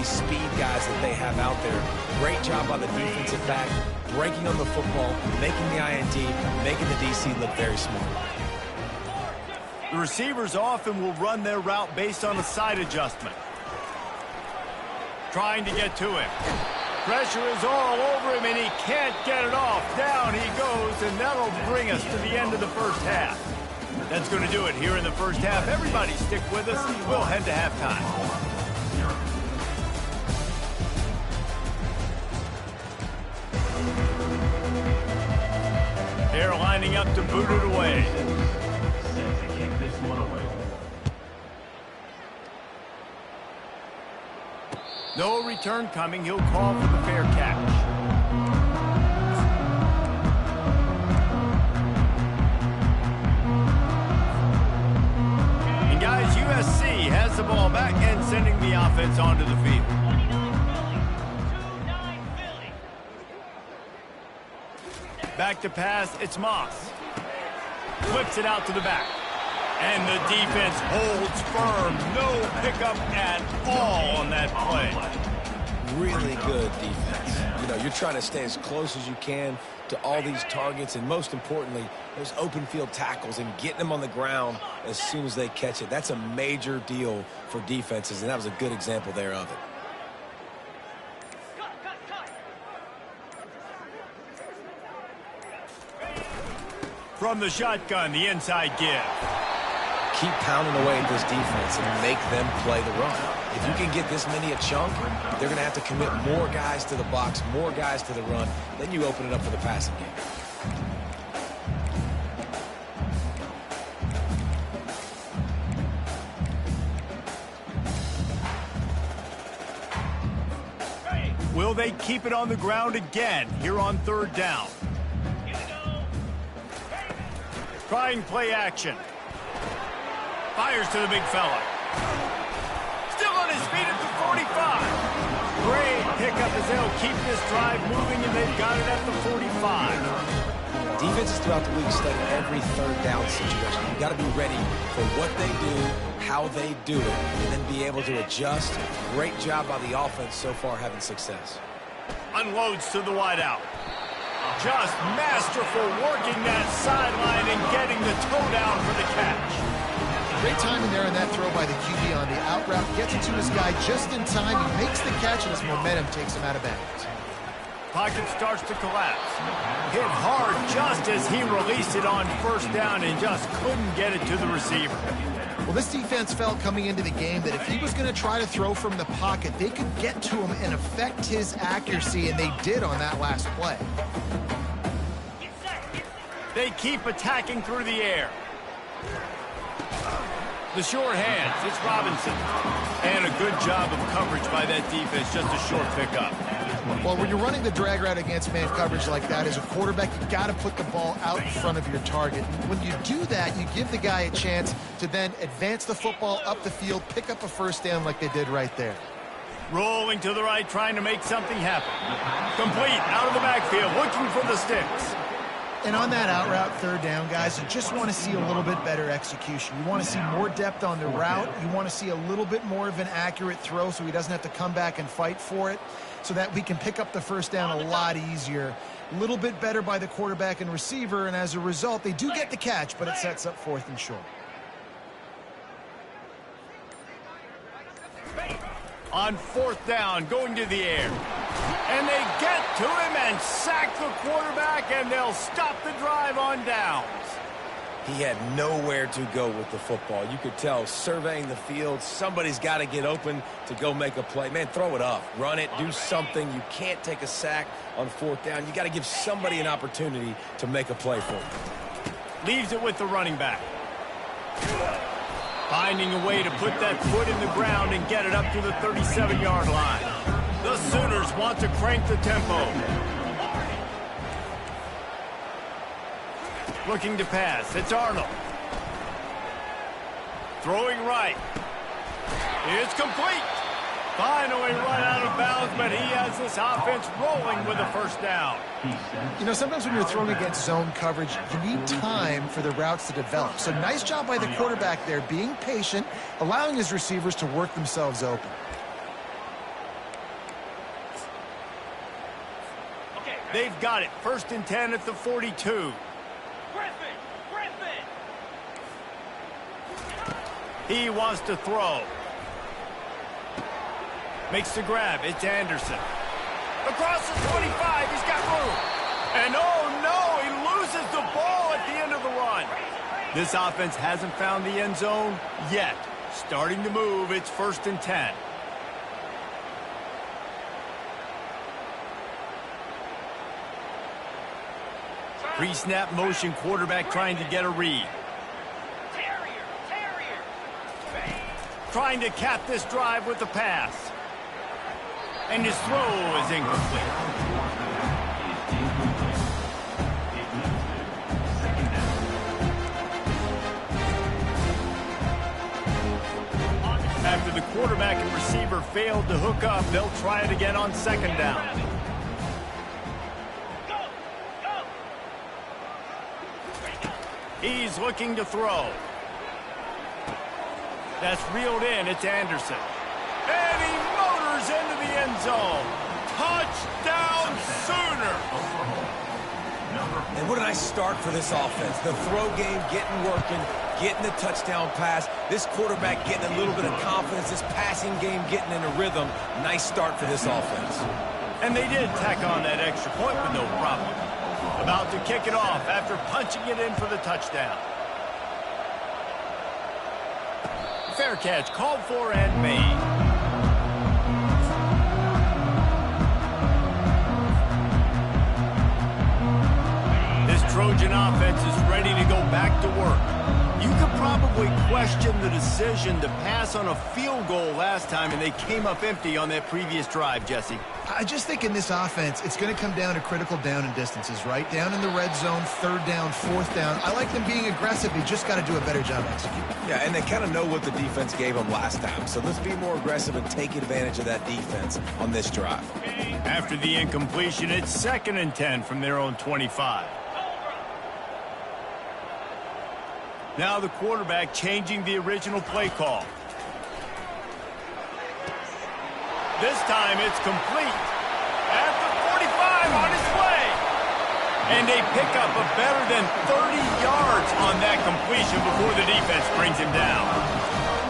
these speed guys that they have out there. Great job by the defensive back, breaking on the football, making the INT, making the DC look very smart. The receivers often will run their route based on a side adjustment. Trying to get to him. Pressure is all over him, and he can't get it off. Down he goes, and that'll bring us to the end of the first half. That's going to do it here in the first half. Everybody stick with us. We'll head to halftime. They're lining up to boot it away. No return coming. He'll call for the fair catch. And guys, USC has the ball back and sending the offense onto the field. Back to pass, it's Moss. Flips it out to the back. And the defense holds firm. No pickup at all on that play. Really good defense. You know, you're trying to stay as close as you can to all these targets, and most importantly, those open field tackles and getting them on the ground as soon as they catch it. That's a major deal for defenses, and that was a good example there of it. From the shotgun, the inside give. Keep pounding away at this defense and make them play the run. If you can get this many a chunk, they're going to have to commit more guys to the box, more guys to the run. Then you open it up for the passing game. Will they keep it on the ground again here on third down? Trying play action. Fires to the big fella. Still on his feet at the 45. Great pickup as they'll keep this drive moving, and they've got it at the 45. Defenses throughout the week study every third down situation. You've got to be ready for what they do, how they do it, and then be able to adjust. Great job by the offense so far having success. Unloads to the wideout. Just masterful working that sideline and getting the toe down for the catch. Great timing there on that throw by the QB on the out route. Gets it to his guy just in time. He makes the catch, and his momentum takes him out of bounds. Pocket starts to collapse. Hit hard just as he released it on first down and just couldn't get it to the receiver. Well, this defense felt coming into the game that if he was going to try to throw from the pocket, they could get to him and affect his accuracy, and they did on that last play. They keep attacking through the air. The short hands, it's Robinson. And a good job of coverage by that defense, just a short pickup. Well, when you're running the drag route against man coverage like that, as a quarterback, you got to put the ball out in front of your target. When you do that, you give the guy a chance to then advance the football up the field, pick up a first down like they did right there. Rolling to the right, trying to make something happen. Complete, out of the backfield, looking for the sticks. And on that out route, third down, guys, you just want to see a little bit better execution. You want to see more depth on the route. You want to see a little bit more of an accurate throw so he doesn't have to come back and fight for it, so that we can pick up the first down a lot easier. A little bit better by the quarterback and receiver, and as a result, they do get the catch, but it sets up fourth and short. On fourth down, going to the air. And they get to him and sack the quarterback, and they'll stop the drive on downs. He had nowhere to go with the football. You could tell, surveying the field, somebody's got to get open to go make a play. Man, throw it up, run it, do something. You can't take a sack on fourth down. You got to give somebody an opportunity to make a play for him. Leaves it with the running back. Finding a way to put that foot in the ground and get it up to the 37-yard line. The Sooners want to crank the tempo. Looking to pass. It's Arnold. Throwing right. It's complete. Finally run out of bounds, but he has this offense rolling with a first down. You know, sometimes when you're throwing against zone coverage, you need time for the routes to develop. So nice job by the quarterback there, being patient, allowing his receivers to work themselves open. They've got it. 1st and 10 at the 42. He wants to throw. Makes the grab. It's Anderson. Across the 25. He's got room. And oh no, he loses the ball at the end of the run. This offense hasn't found the end zone yet. Starting to move. It's 1st and 10. Pre-snap motion, quarterback trying to get a read. Trying to cap this drive with the pass. And his throw is incomplete. After the quarterback and receiver failed to hook up, they'll try it again on 2nd down. He's looking to throw. That's reeled in. It's Anderson. And he motors into the end zone. Touchdown Sooner. And what a nice start for this offense. The throw game getting working, getting the touchdown pass. This quarterback getting a little bit of confidence. This passing game getting in a rhythm. Nice start for this offense. And they did tack on that extra point with no problem. About to kick it off after punching it in for the touchdown. Fair catch called for and made. This Trojan offense is ready to go back to work. You could probably question the decision to pass on a field goal last time, and they came up empty on that previous drive, Jesse. I just think in this offense, it's going to come down to critical down and distances, right? Down in the red zone, 3rd down, 4th down. I like them being aggressive. They just got to do a better job executing. Yeah, and they kind of know what the defense gave them last time. So let's be more aggressive and take advantage of that defense on this drive. After the incompletion, it's 2nd and 10 from their own 25. Now the quarterback changing the original play call. This time it's complete. At the 45 on his way. And they pick up a better than 30 yards on that completion before the defense brings him down.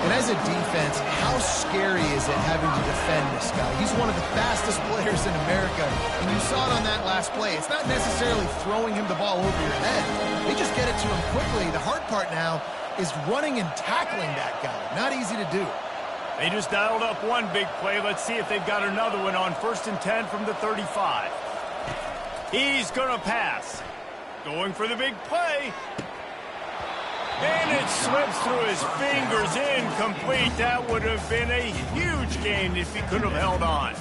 And as a defense, how scary is it having to defend this guy? He's one of the fastest players in America, and you saw it on that last play. It's not necessarily throwing him the ball over your head. They just get it to him quickly. The hard part now is running and tackling that guy. Not easy to do. They just dialed up one big play. Let's see if they've got another one on 1st and 10 from the 35. He's going to pass. Going for the big play. And it slips through his fingers, incomplete. That would have been a huge gain if he could have held on.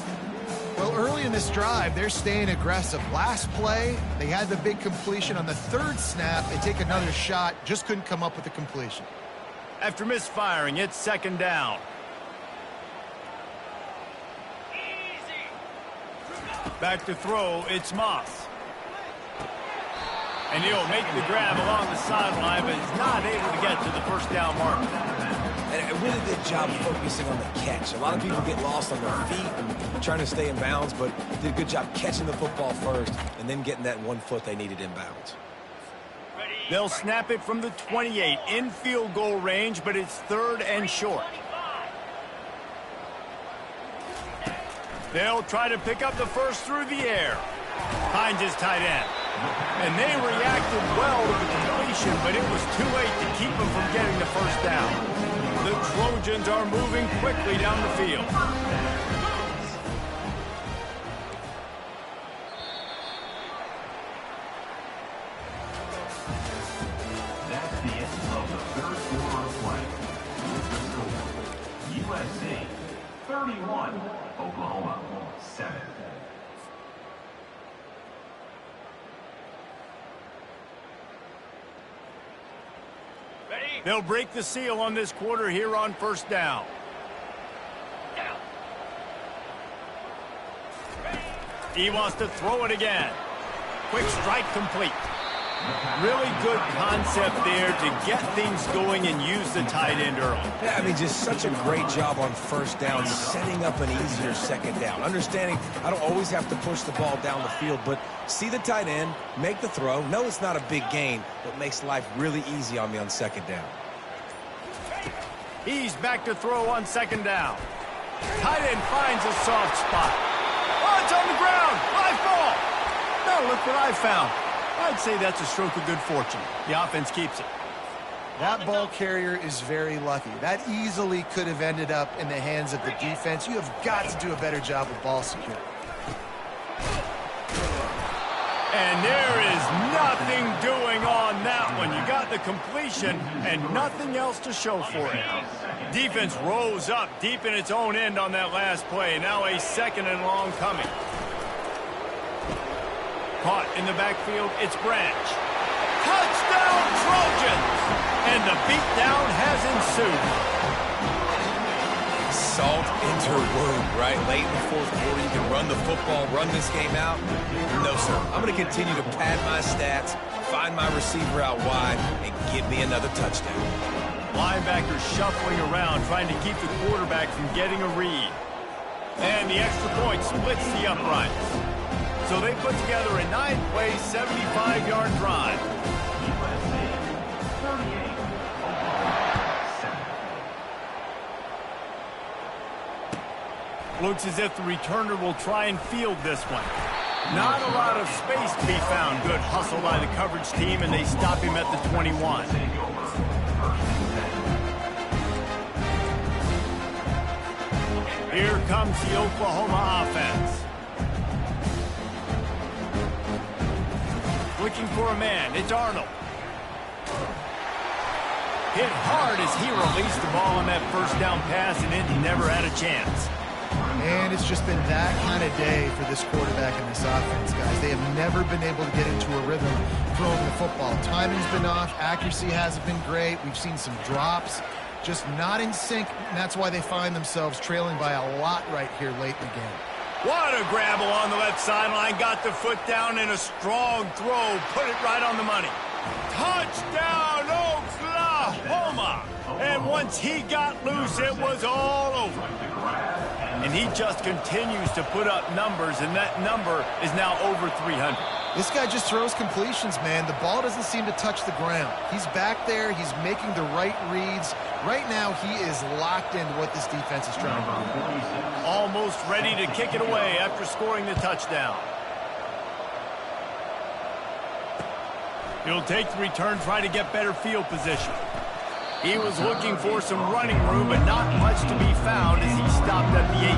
Well, early in this drive, they're staying aggressive. Last play, they had the big completion. On the 3rd snap, they take another shot, just couldn't come up with the completion. After misfiring, it's 2nd down. Back to throw, it's Moss. And he'll make the grab along the sideline, but he's not able to get to the 1st down mark. And a really good job focusing on the catch. A lot of people get lost on their feet and trying to stay in bounds, but did a good job catching the football first and then getting that 1 foot they needed in bounds. They'll snap it from the 28 in field goal range, but it's 3rd and short. They'll try to pick up the first through the air. Finds his tight end. And they reacted well to the completion, but it was too late to keep them from getting the 1st down. The Trojans are moving quickly down the field. That's the end of the 3rd quarter of play. USC 31, Oklahoma 7. They'll break the seal on this quarter here on 1st down. He wants to throw it again. Quick strike complete. Really good concept there to get things going and use the tight end early. Yeah, I mean, just such a great job on first down, setting up an easier second down. Understanding I don't always have to push the ball down the field, but see the tight end, make the throw. No, it's not a big gain, but makes life really easy on me on second down. He's back to throw on second down. Tight end finds a soft spot. Oh, it's on the ground. High ball. Now look what I found. I'd say that's a stroke of good fortune. The offense keeps it. That ball carrier is very lucky. That easily could have ended up in the hands of the defense. You have got to do a better job with ball security. And there is nothing doing on that one. You got the completion and nothing else to show for it. Defense rose up deep in its own end on that last play. Now a second and long coming. Caught in the backfield, it's Branch. Touchdown, Trojans! And the beatdown has ensued. Salt into her wound, right? Late in the fourth quarter, you can run the football, run this game out. No, sir. I'm going to continue to pad my stats, find my receiver out wide, and give me another touchdown. Linebacker shuffling around, trying to keep the quarterback from getting a read. And the extra point splits the uprights. So they put together a 9-play, 75-yard drive. Looks as if the returner will try and field this one. Not a lot of space to be found. Good hustle by the coverage team, and they stop him at the 21. Here comes the Oklahoma offense. Looking for a man. It's Arnold. Hit hard as he released the ball on that first down pass, and it never had a chance. And it's just been that kind of day for this quarterback and this offense, guys. They have never been able to get into a rhythm throwing the football. Timing's been off. Accuracy hasn't been great. We've seen some drops. Just not in sync, and that's why they find themselves trailing by a lot right here late in the game. What a grabble on the left sideline. Got the foot down in a strong throw. Put it right on the money. Touchdown, Oklahoma! And once he got loose, it was all over. And he just continues to put up numbers, and that number is now over 300. This guy just throws completions, man. The ball doesn't seem to touch the ground. He's back there. He's making the right reads. Right now, he is locked into what this defense is trying to do. Almost ready to kick it away after scoring the touchdown. He'll take the return, try to get better field position. He was looking for some running room, but not much to be found as he stopped at the 18.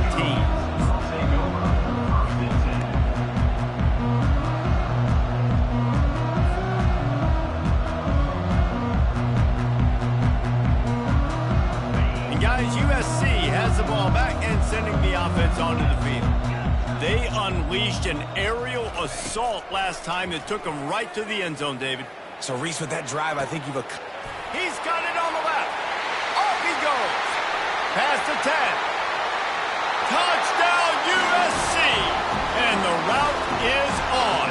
And guys, USC has the ball back and sending the offense onto the field. They unleashed an aerial assault last time that took them right to the end zone, David. So, Reese, with that drive, I think you've... He's got it on the left. Off he goes. Past the 10. Touchdown, USC. And the route is on.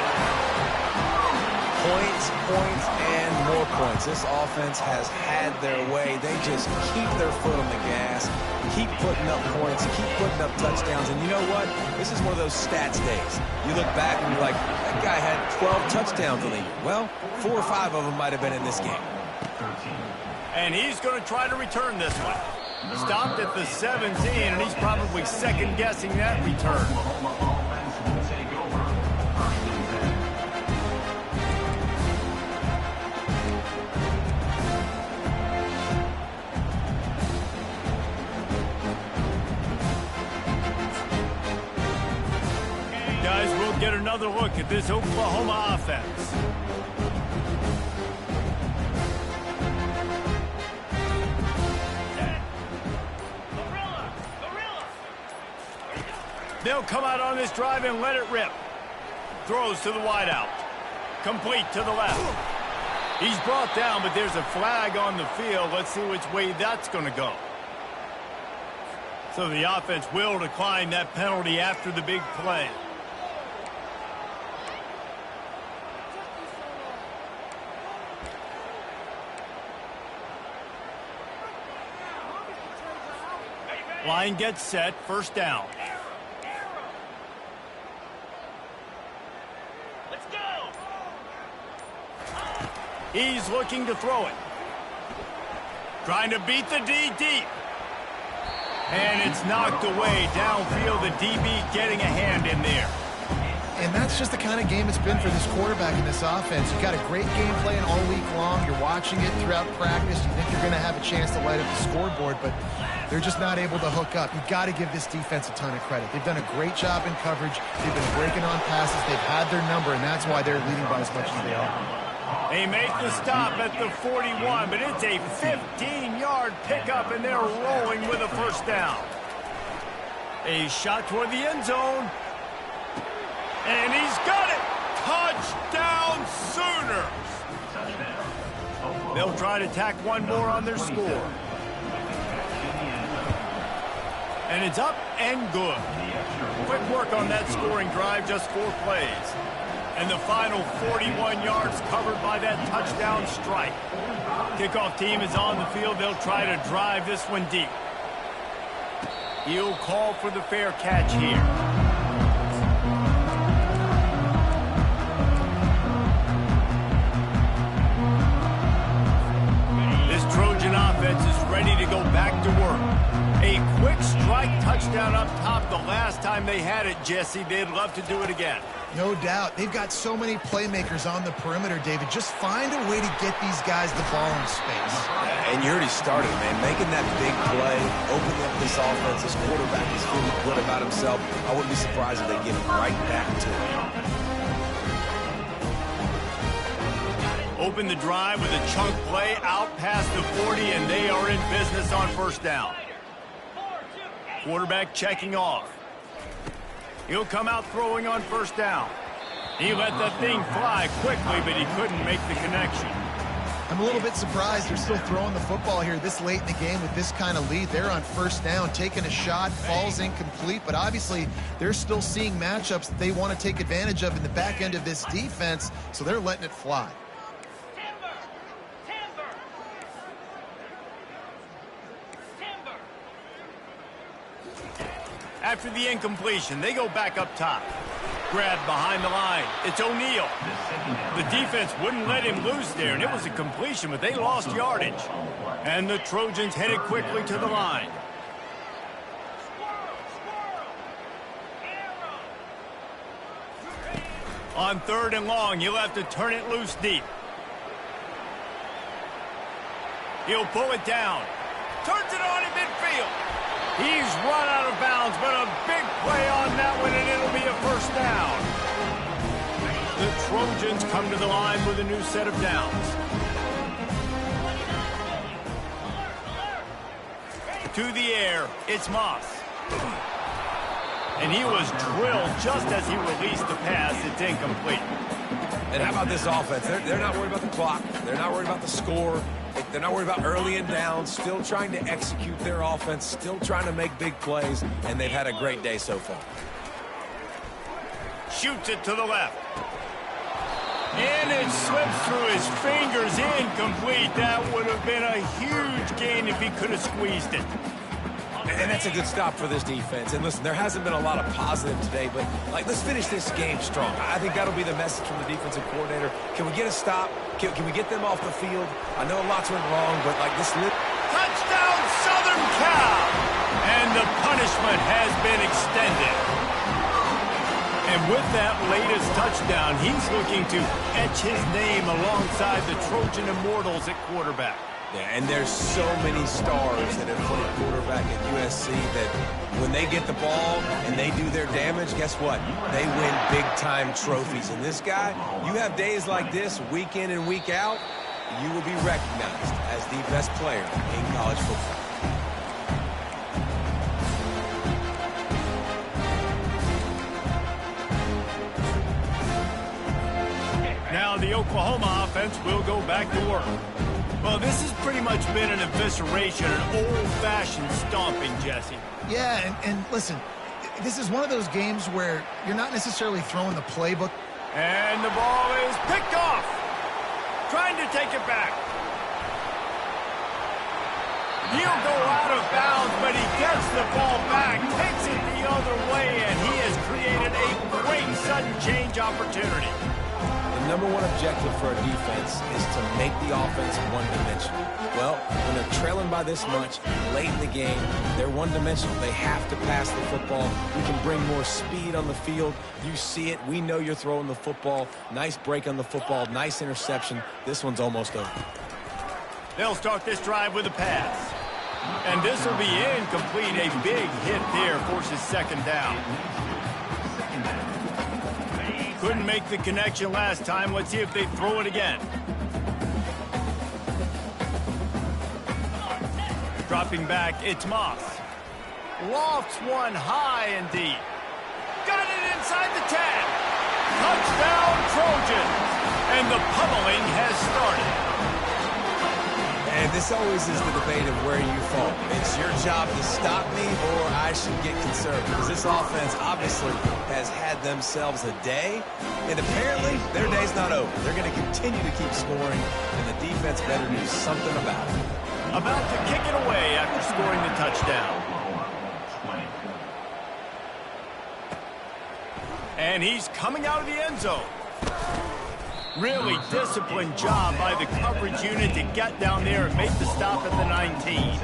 Points, points, and more points. This offense has had their way. They just keep their foot on the gas, keep putting up points, keep putting up touchdowns. And you know what? This is one of those stats days. You look back and you're like, that guy had 12 touchdowns in the year. Well, 4 or 5 of them might have been in this game. And he's going to try to return this one. Stopped at the 17, and he's probably second-guessing that return. Guys, we'll get another look at this Oklahoma offense. They'll come out on this drive and let it rip. Throws to the wideout. Complete to the left. He's brought down, but there's a flag on the field. Let's see which way that's going to go. So the offense will decline that penalty after the big play. Line gets set, first down. Let's go. He's looking to throw it. Trying to beat the D deep. And it's knocked away downfield. The DB getting a hand in there. And that's just the kind of game it's been for this quarterback in this offense. You've got a great game plan all week long. You're watching it throughout practice. You think you're going to have a chance to light up the scoreboard, but they're just not able to hook up. You've got to give this defense a ton of credit. They've done a great job in coverage. They've been breaking on passes. They've had their number, and that's why they're leading by as much as they are. They make the stop at the 41, but it's a 15-yard pickup, and they're rolling with a first down. A shot toward the end zone. And he's got it! Touchdown Sooners! They'll try to tack one more on their score. And it's up and good. Quick work on that scoring drive, just 4 plays. And the final 41 yards covered by that touchdown strike. Kickoff team is on the field. They'll try to drive this one deep. He'll call for the fair catch here. Trojan offense is ready to go back to work. A quick strike touchdown up top the last time they had it, Jesse. They'd love to do it again. No doubt. They've got so many playmakers on the perimeter, David. Just find a way to get these guys the ball in space. And you already started, man. Making that big play, opening up this offense. This quarterback is feeling good about himself. I wouldn't be surprised if they give it right back to him. Open the drive with a chunk play out past the 40, and they are in business on first down. Quarterback checking off. He'll come out throwing on first down. He let that thing fly quickly, but he couldn't make the connection. I'm a little bit surprised they're still throwing the football here this late in the game with this kind of lead. They're on first down, taking a shot, falls incomplete, but obviously they're still seeing matchups that they want to take advantage of in the back end of this defense, so they're letting it fly. After the incompletion, they go back up top. Grabbed behind the line. It's O'Neal. The defense wouldn't let him loose there, and it was a completion, but they lost yardage. And the Trojans headed quickly to the line. On 3rd and long, he'll have to turn it loose deep. He'll pull it down. Turns it on in midfield. He's run out of bounds, but a big play on that one, and it'll be a first down. The Trojans come to the line with a new set of downs. To the air, it's Moss. And he was drilled just as he released the pass. It's incomplete. And how about this offense? They're not worried about the clock. They're not worried about the score. They're not worried about early and down. Still trying to execute their offense. Still trying to make big plays. And they've had a great day so far. Shoots it to the left. And it slips through his fingers. Incomplete. That would have been a huge gain if he could have squeezed it. And that's a good stop for this defense. And listen, there hasn't been a lot of positive today, but let's finish this game strong. I think that'll be the message from the defensive coordinator. Can we get a stop? Can we get them off the field? I know lots went wrong, but this touchdown Southern Cal! And the punishment has been extended. And with that latest touchdown, he's looking to etch his name alongside the Trojan Immortals at quarterback. Yeah, and there's so many stars that have played quarterback at USC that when they get the ball and they do their damage, guess what? They win big-time trophies. And this guy, you have days like this, week in and week out, you will be recognized as the best player in college football. Now the Oklahoma offense will go back to work. Well, this has pretty much been an evisceration, an old-fashioned stomping, Jesse. Yeah, and listen, this is one of those games where you're not necessarily throwing the playbook. And the ball is picked off. Trying to take it back. He'll go out of bounds, but he gets the ball back, takes it the other way, and he has created a great sudden change opportunity. The number one objective for a defense is to make the offense one-dimensional. Well, when they're trailing by this much late in the game, they're one-dimensional. They have to pass the football. We can bring more speed on the field. You see it. We know you're throwing the football. Nice break on the football. Nice interception. This one's almost over. They'll start this drive with a pass. And this will be incomplete. A big hit there forces second down. Couldn't make the connection last time. Let's see if they throw it again. Dropping back, it's Moss. Lofts one high and deep. Got it inside the 10. Touchdown, Trojans. And the pummeling has started. And this always is the debate of where you fall. It's your job to stop me or I should get conservative. Because this offense obviously has had themselves a day. And apparently their day's not over. They're going to continue to keep scoring. And the defense better do something about it. About to kick it away after scoring the touchdown. And he's coming out of the end zone. Really disciplined job by the coverage unit to get down there and make the stop at the 19.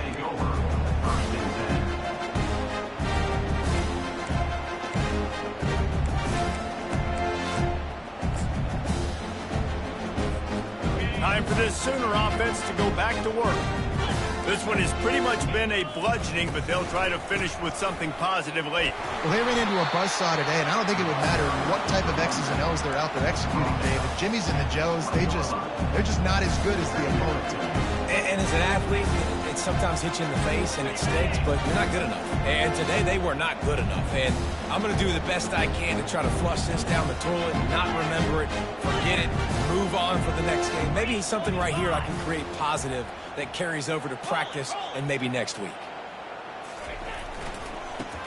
Time for this Sooner offense to go back to work. This one has pretty much been a bludgeoning, but they'll try to finish with something positive late. Well, they ran into a buzzsaw today, and I don't think it would matter what type of X's and O's they're out there executing today. The Jimmys and the Joes, they're just not as good as the opponent. And as an athlete, it sometimes hits you in the face and it stinks, but you're not good enough. And today they were not good enough. And I'm going to do the best I can to try to flush this down the toilet, not remember it, forget it, move on for the next game. Maybe something right here I can create positive that carries over to practice and maybe next week.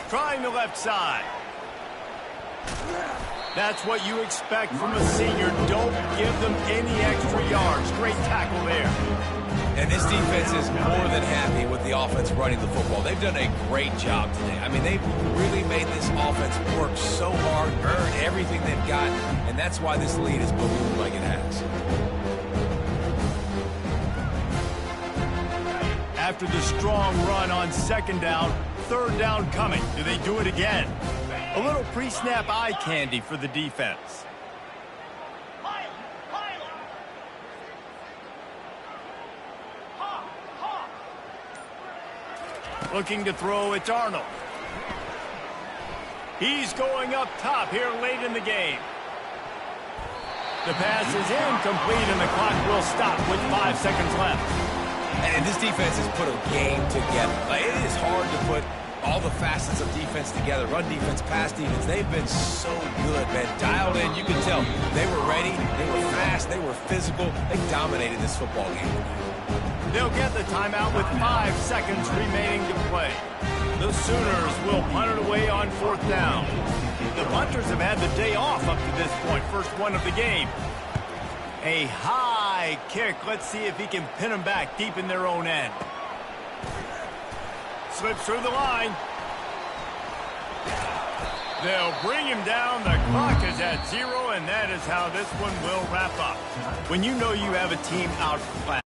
Trying the left side. That's what you expect from a senior. Don't give them any extra yards. Great tackle there. And this defense is more than happy with the offense running the football. They've done a great job today. I mean, they've really made this offense work so hard, earn everything they've got, and that's why this lead is ballooned like it has. After the strong run on second down, third down coming. Do they do it again? A little pre-snap eye candy for the defense. Looking to throw, it's Arnold. He's going up top here late in the game. The pass is incomplete and the clock will stop with 5 seconds left. And this defense has put a game together. Like, it is hard to put all the facets of defense together. Run defense, pass defense. They've been so good, man. Dialed in. You can tell they were ready. They were fast. They were physical. They dominated this football game. They'll get the timeout with 5 seconds remaining to play. The Sooners will punt it away on fourth down. The punters have had the day off up to this point. First one of the game. A high kick. Let's see if he can pin them back deep in their own end. Slips through the line. They'll bring him down. The clock is at 0, and that is how this one will wrap up. When you know you have a team out class.